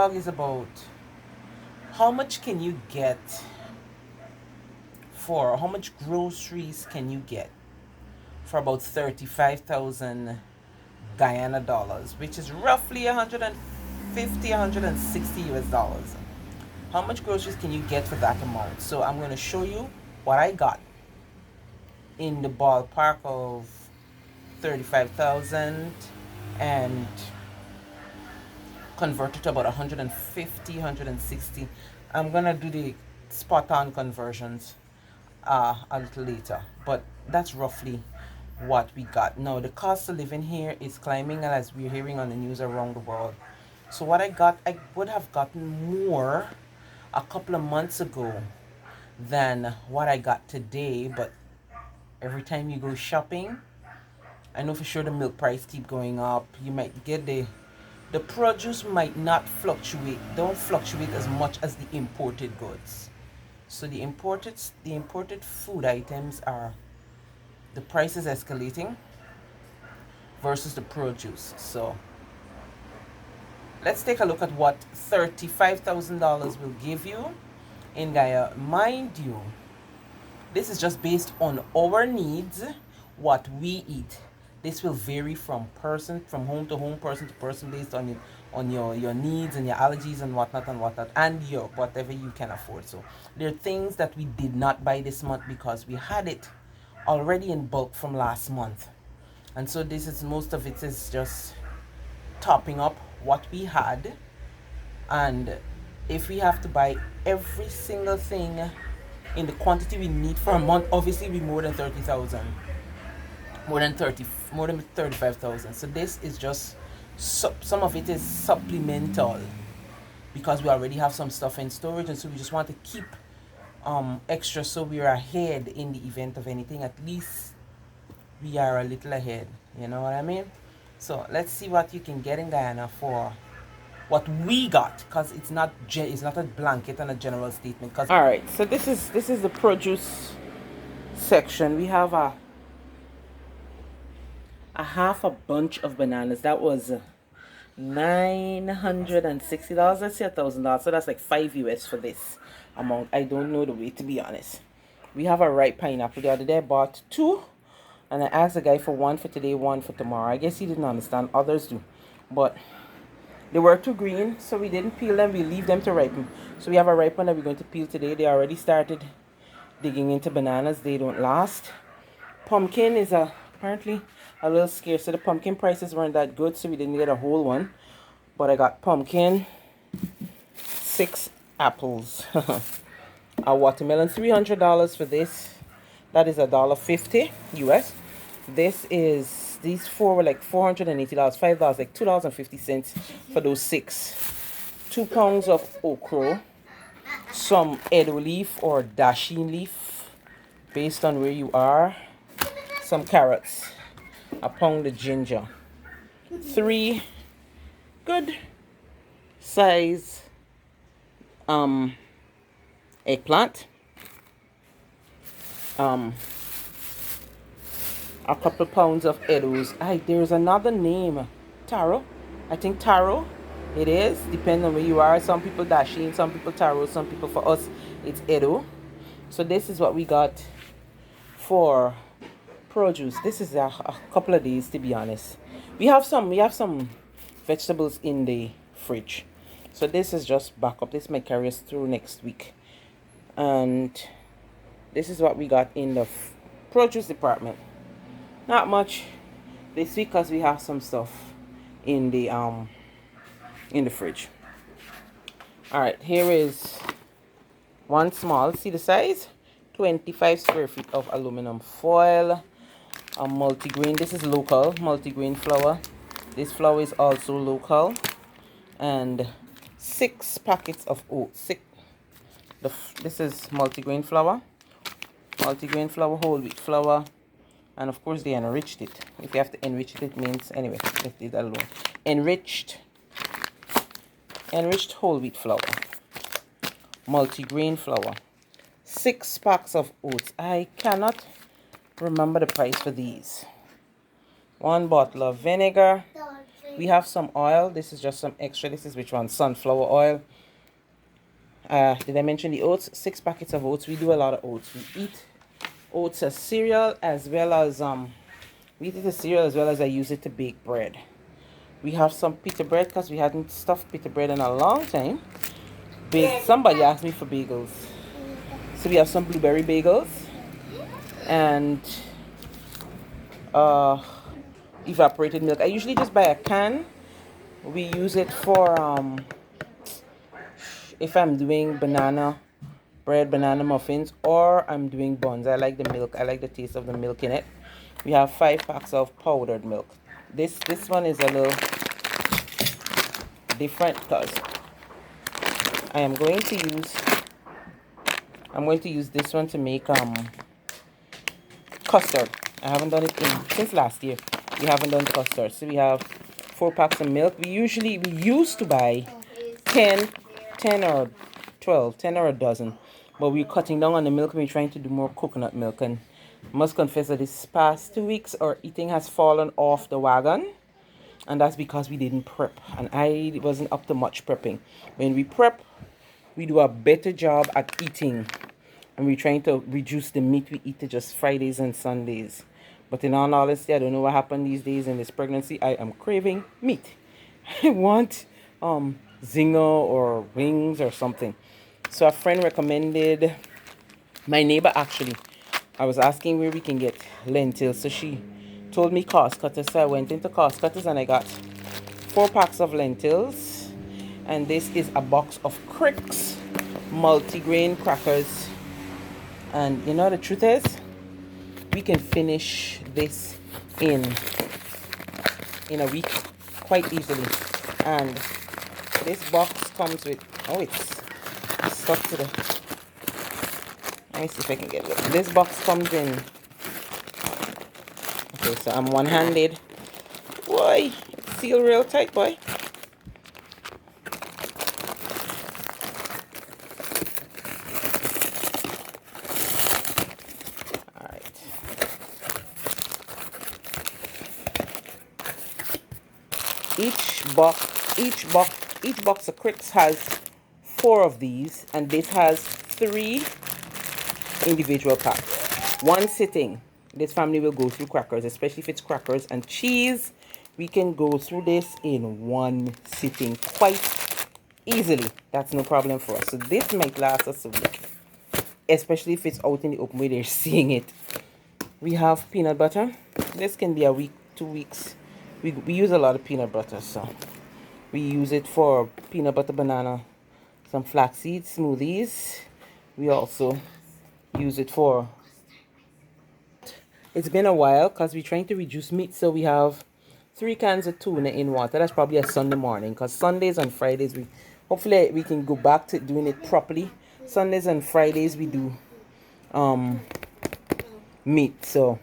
vlog is about how much can you get for, how much groceries can you get for about 35,000 Guyana dollars, which is roughly 150, 160 US dollars. How much groceries can you get for that amount? So I'm going to show you what I got in the ballpark of 35,000 and convert it to about 150, 160. I'm gonna do the spot on conversions a little later, but that's roughly what we got. Now the cost of living here is climbing, as we're hearing on the news around the world. So what I got, I would have gotten more a couple of months ago than what I got today, but every time you go shopping, I know for sure the milk price keep going up. You might get the produce might not fluctuate, don't fluctuate as much as the imported goods. So the imported food items are, the price is escalating versus the produce. So let's take a look at what $35,000 will give you in Gaia. Mind you, this is just based on our needs, what we eat. This will vary from home to home, person to person, based on your needs and your allergies and whatnot, and your whatever you can afford. So there are things that we did not buy this month because we had it already in bulk from last month, and so this is, most of it is just topping up what we had. And if we have to buy every single thing in the quantity we need for a month, obviously we more than 30,000, more than 35,000. So this is just some of it is supplemental because we already have some stuff in storage, and so we just want to keep extra, so we are ahead in the event of anything. At least we are a little ahead, you know what I mean? So let's see what you can get in Guyana for what we got, because it's not a blanket and a general statement. Cause all right, so this is the produce section. We have a half a bunch of bananas. That was $960. Let's say $1,000. So that's like 5 US for this amount. I don't know the weight, to be honest. We have a ripe pineapple. The other day I bought 2, and I asked the guy for 1 for today, 1 for tomorrow. I guess he didn't understand. Others do, but they were too green, so we didn't peel them. We leave them to ripen. So we have a ripe one that we're going to peel today. They already started digging into bananas. They don't last. Pumpkin is apparently a little scarce. So the pumpkin prices weren't that good, so we didn't get a whole one. But I got pumpkin, 6 apples, a watermelon, $300 for this. That is $1.50 US. These 4 were like $480, $5, like $2.50 for those 6. 2 pounds of okra, some edo leaf or dasheen leaf, based on where you are, some carrots, a pound of ginger, 3 good size eggplant, a couple pounds of edos. There's another name, taro. I think taro it is, depending on where you are. Some people dasheen, some people taro, some people, for us it's edo. So this is what we got for produce. This is a couple of days, to be honest. We have some vegetables in the fridge, so this is just backup. This may carry us through next week. And this is what we got in the produce department. Not much this week because we have some stuff in the fridge. All right, here is one small, see the size, 25 square feet of aluminum foil, a multigrain. This is local multigrain flour. This flour is also local. And 6 packets of oats. This is multigrain flour, whole wheat flour, and of course they enriched it. If you have to enrich it, it means, anyway, let's leave that alone. Enriched whole wheat flour, multigrain flour, 6 packs of oats. I cannot remember the price for these. 1 bottle of vinegar. We have some oil. This is just some extra. This is which one? Sunflower oil. Did I mention the oats? 6 packets of oats. We do a lot of oats. We eat oats as cereal as well as we eat it as cereal as well as I use it to bake bread. We have some pita bread because we hadn't stuffed pita bread in a long time. Somebody asked me for bagels. So we have some blueberry bagels and evaporated milk. I usually just buy a can. We use it for if I'm doing banana bread, banana muffins, or I'm doing buns. I like the milk. I like the taste of the milk in it. We have 5 packs of powdered milk. This one is a little different because I'm going to use this one to make custard. I haven't done it since last year. We haven't done custard. So we have 4 packs of milk. We used to buy 10 or 12, 10 or a dozen. But we're cutting down on the milk and we're trying to do more coconut milk. And I must confess that this past 2 weeks our eating has fallen off the wagon. And that's because we didn't prep. And I wasn't up to much prepping. When we prep, we do a better job at eating. And we're trying to reduce the meat we eat to just Fridays and Sundays. But in all honesty, I don't know what happened these days in this pregnancy. I am craving meat. I want zinger or wings or something. So a friend recommended, my neighbor actually, I was asking where we can get lentils. So she told me Cost Cutters. So I went into Cost Cutters and I got 4 packs of lentils. And this is a box of Cricks multigrain crackers. And you know the truth is, we can finish this in a week quite easily. And this box comes with, oh, it's stuck to the, let me see if I can get it. This box comes in, okay, so I'm one-handed. Boy, seal real tight, boy. Each box of Cricks has 4 of these, and this has 3 individual packs. One sitting. This family will go through crackers, especially if it's crackers and cheese. We can go through this in one sitting quite easily. That's no problem for us. So this might last us a week, especially if it's out in the open where they're seeing it. We have peanut butter. This can be a week, 2 weeks. We use a lot of peanut butter, so we use it for peanut butter banana, some flaxseed smoothies. We also use it for, it's been a while because we're trying to reduce meat, so we have 3 cans of tuna in water. That's probably a Sunday morning because Sundays and Fridays, hopefully we can go back to doing it properly. Sundays and Fridays we do meat, so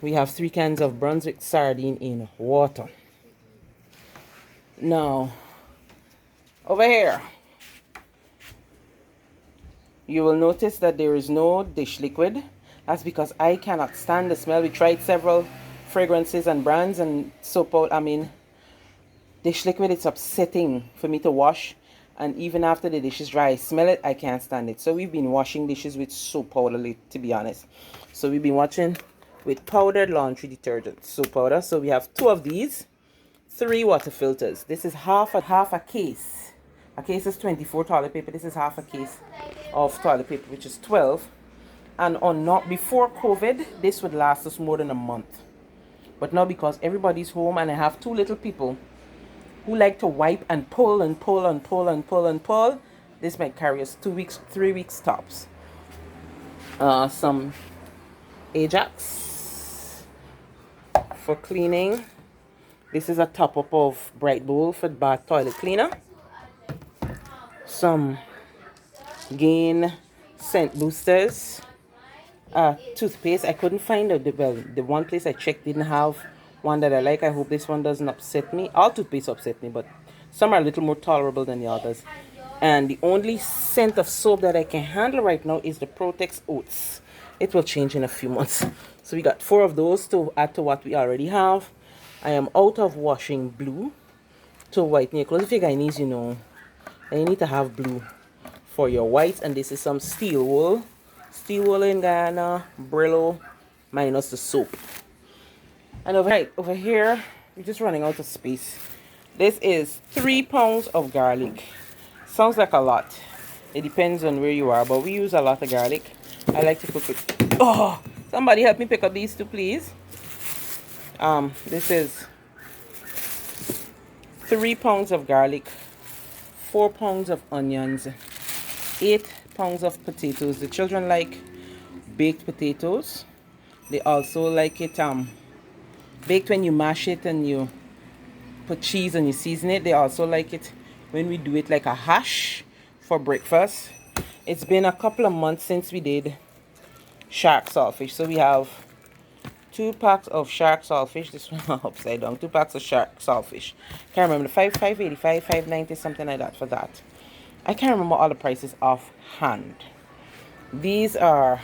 we have 3 cans of Brunswick sardine in water. Now, over here, you will notice that there is no dish liquid. That's because I cannot stand the smell. We tried several fragrances and brands and soap out. I mean, dish liquid, it's upsetting for me to wash. And even after the dish is dry, I smell it, I can't stand it. So we've been washing dishes with soap powder, to be honest. So we've been washing with powdered laundry detergent, soap powder. So we have 2 of these, 3 water filters. This is half a case. A case is 24 toilet paper. This is half a case of toilet paper, which is 12. And before COVID, this would last us more than a month. But now because everybody's home and I have 2 little people who like to wipe and pull and pull and pull and pull and pull, this might carry us 2 weeks, 3 weeks tops. Some Ajax for cleaning. This is a top up of Bright Bowl for bath toilet cleaner. Some Gain scent boosters. Toothpaste. I couldn't find the one place I checked didn't have one that I like. I hope this one doesn't upset me. All toothpaste upset me, but some are a little more tolerable than the others. And the only scent of soap that I can handle right now is the Protex Oats. It will change in a few months. So we got 4 of those to add to what we already have. I am out of washing blue to whiten your clothes. If you're Guyanese, you know, then you need to have blue for your whites. And this is some steel wool. Steel wool in Guyana, Brillo, minus the soap. And over here, we're just running out of space. This is 3 pounds of garlic. Sounds like a lot. It depends on where you are, but we use a lot of garlic. I like to cook it. Oh, somebody help me pick up these two, please. This is 3 pounds of garlic, 4 pounds of onions, 8 pounds of potatoes. The children like baked potatoes. They also like it baked when you mash it and you put cheese and you season it. They also like it when we do it like a hash for breakfast. It's been a couple of months since we did shark saltfish, so we have 2 packs of shark saltfish. This one upside down. 2 packs of shark saltfish. Can't remember the 585, 590, something like that for that. I can't remember all the prices offhand. These are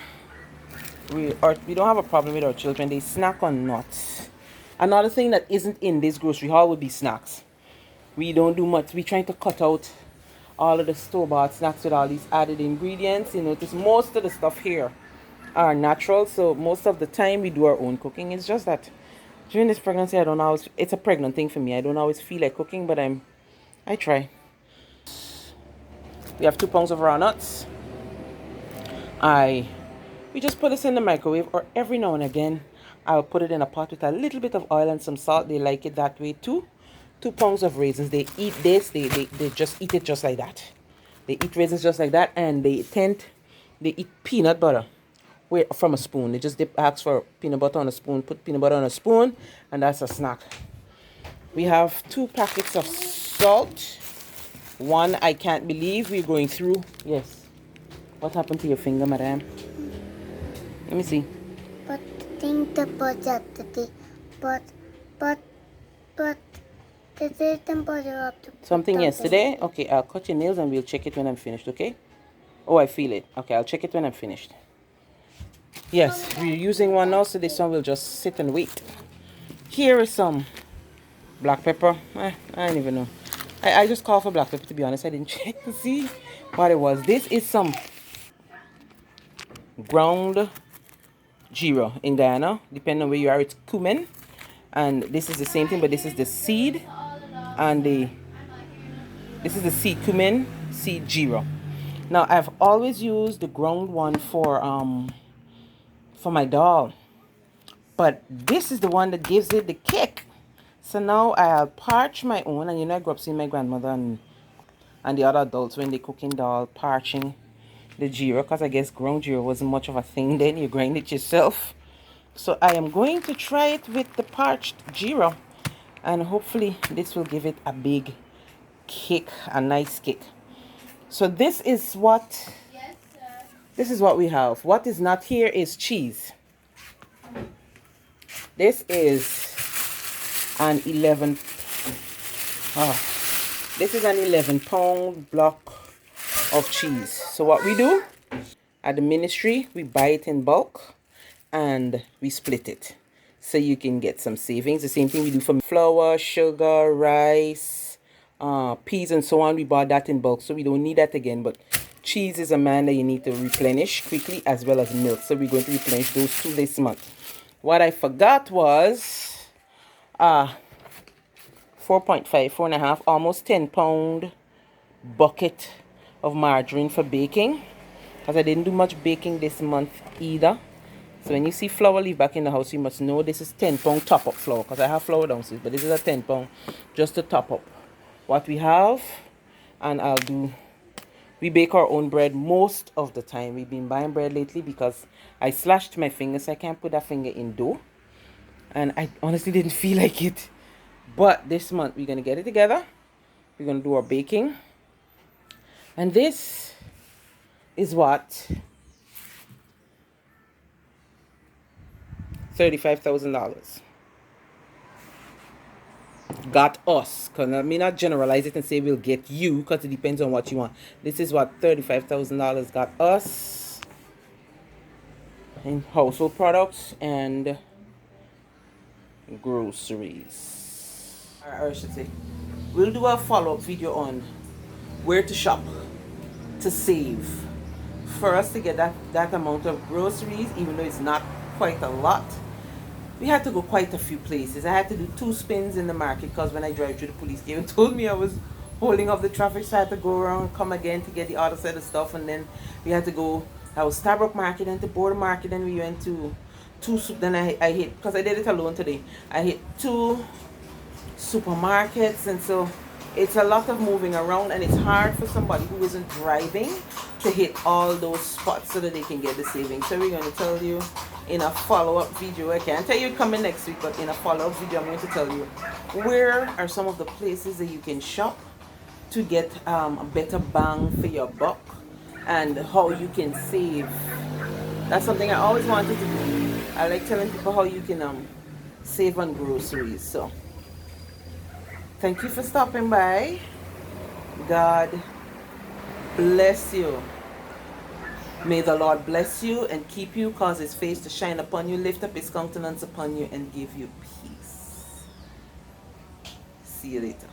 we don't have a problem with our children. They snack on nuts. Another thing that isn't in this grocery haul would be snacks. We don't do much. We're trying to cut out all of the store-bought snacks with all these added ingredients. You notice most of the stuff here are natural, so most of the time we do our own cooking. It's just that during this pregnancy, I don't always, it's a pregnant thing for me. I don't always feel like cooking, but I try. We have 2 pounds of raw nuts. We just put this in the microwave, or every now and again I'll put it in a pot with a little bit of oil and some salt. They like it that way too. 2 pounds of raisins. They eat this. They just eat it just like that. They eat raisins just like that, and they eat peanut butter from a spoon. They just ask for peanut butter on a spoon, put peanut butter on a spoon, and that's a snack. We have 2 packets of salt. One I can't believe we're going through. Yes. What happened to your finger, madam? Let me see. But think the budget, but the temperature up to Something yesterday? Okay, I'll cut your nails and we'll check it when I'm finished, okay? Oh, I feel it. Okay, I'll check it when I'm finished. Yes, we're using one now, so this one will just sit and wait. Here is some black pepper. I don't even know. I just called for black pepper, to be honest. I didn't check to see what it was. This is some ground Giro in Guyana. Depending on where you are, it's cumin. And this is the same thing, but this is the seed. And this is the seed cumin, seed Giro. Now, I've always used the ground one for my dal. But this is the one that gives it the kick. So now I'll parch my own. And you know, I grew up seeing my grandmother and the other adults when they cooking dal, parching the Giro. Because I guess ground Giro wasn't much of a thing then. You grind it yourself. So I am going to try it with the parched Giro. And hopefully this will give it a big kick, a nice kick. So this is what we have. What is not here is cheese. This is an 11 pound block of cheese. So what we do at the ministry, we buy it in bulk and we split it so you can get some savings. The same thing we do for flour, sugar, rice, peas and so on. We bought that in bulk, so we don't need that again. But cheese is a man that you need to replenish quickly, as well as milk. So we're going to replenish those 2 this month. What I forgot was 4.5, almost 10 pound bucket of margarine for baking, because I didn't do much baking this month either. So when you see flour leave back in the house, you must know this is 10 pound top up flour, because I have flour downstairs, but this is a 10 pound just to top up what we have. And we bake our own bread most of the time. We've been buying bread lately because I slashed my finger, so I can't put that finger in dough. And I honestly didn't feel like it. But this month, we're going to get it together. We're going to do our baking. And this is what $35,000 got us. Because I may not generalize it and say we'll get you, because it depends on what you want. This is what $35,000 got us in household products and Groceries. Or I should say, we'll do a follow-up video on where to shop to save for us to get that amount of groceries, even though it's not quite a lot. We had to go quite a few places. I had to do 2 spins in the market because when I drive through, the police came and told me I was holding up the traffic, so I had to go around, come again to get the other set of stuff, and then we had to go. I was Starbucks Market and to Border Market, and we went to then I hit, because I did it alone today, I hit 2 supermarkets, and so it's a lot of moving around, and it's hard for somebody who isn't driving to hit all those spots so that they can get the savings. So we're going to tell you in a follow-up video. I can't tell you coming next week, but in a follow-up video I'm going to tell you where are some of the places that you can shop to get a better bang for your buck, and how you can save. That's something I always wanted to do. I like telling people how you can save on groceries. So thank you for stopping by. God bless you. May the Lord bless you and keep you, cause his face to shine upon you, lift up his countenance upon you, and give you peace. See you later.